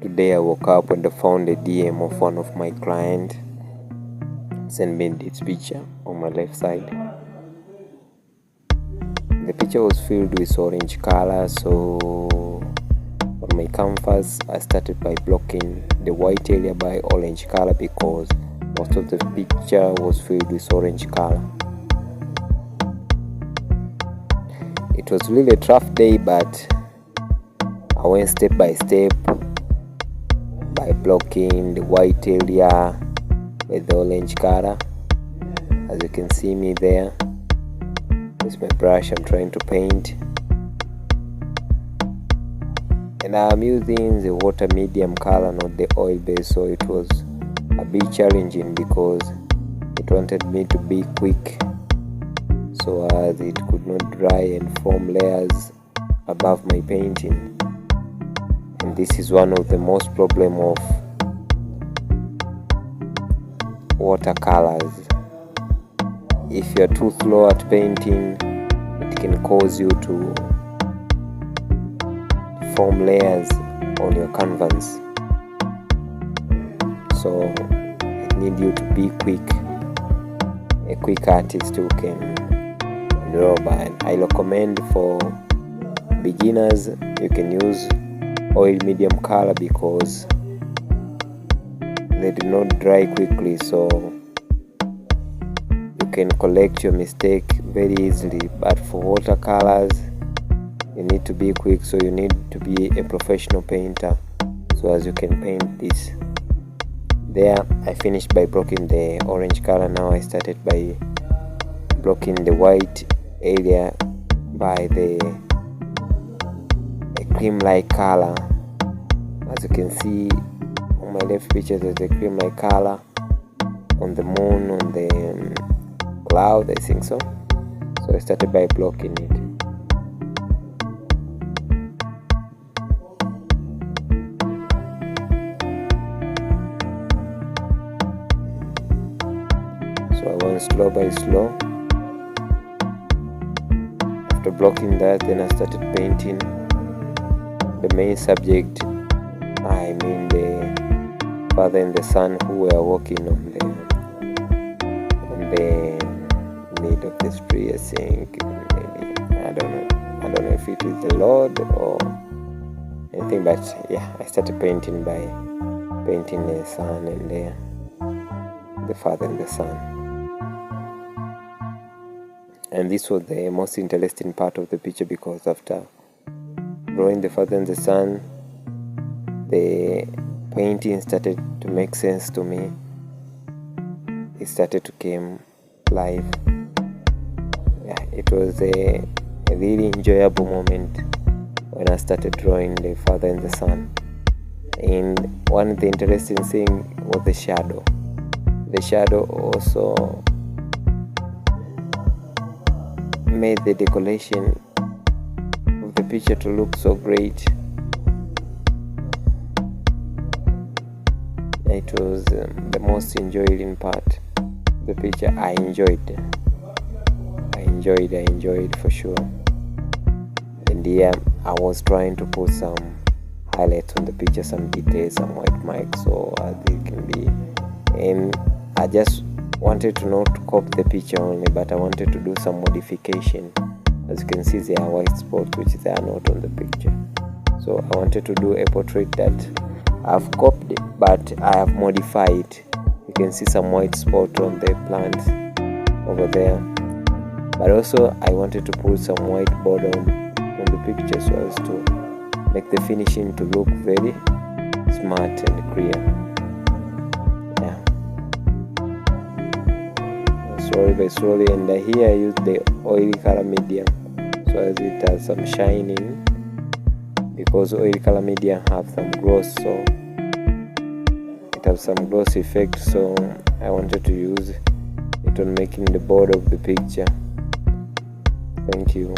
Today I woke up and I found a DM of one of my clients sent me its picture on my left side. The picture was filled with orange color, so on my canvas I started by blocking the white area by orange color because most of the picture was filled with orange color. It was really a tough day, but I went step by step by blocking the white area with the orange color. As you can see me there, with my brush I'm trying to paint, and I'm using the water medium color, not the oil base, so it was a bit challenging because it wanted me to be quick so as it could not dry and form layers above my painting. And this is one of the most problem of watercolors. If you're too slow at painting, it can cause you to form layers on your canvas. So I need you to be quick, a quick artist who can draw. But I recommend for beginners you can use oil medium color because they do not dry quickly, so you can correct your mistake very easily. But for watercolors you need to be quick, so you need to be a professional painter so as you can paint this. There I finished by blocking the orange color. Now I started by blocking the white area by the cream-like color. As you can see on my left picture, there's a cream-like color on the moon, on the cloud, I think so. So I started by blocking it. So I went slow by slow. After blocking that, then I started painting the main subject, I mean the father and the son who were walking on the mid of the street. I think maybe I don't know if it is the Lord or anything, but yeah, I started painting by painting the son and the father and the son. And this was the most interesting part of the picture because after drawing the father and the son, the painting started to make sense to me. It started to come live. Yeah, it was a really enjoyable moment when I started drawing the father and the son. And one of the interesting thing was the shadow. The shadow also made the decoration of the picture to look so great. It was the most enjoying part of the picture. I enjoyed for sure. And here I was trying to put some highlights on the picture, some details, some white marks, so as it can be. And I just wanted to not copy the picture only, but I wanted to do some modification. As you can see, there are white spots which they are not on the picture. So I wanted to do a portrait that I've copied, but I have modified. You can see some white spot on the plants over there. But also I wanted to put some white border on the picture so as to make the finishing to look very smart and clear. Yeah. Slowly by slowly, and here I used the oily color medium so as it has some shining, because oily color medium have some gloss, so it has some gloss effect, so I wanted to use it on making the border of the picture. Thank you.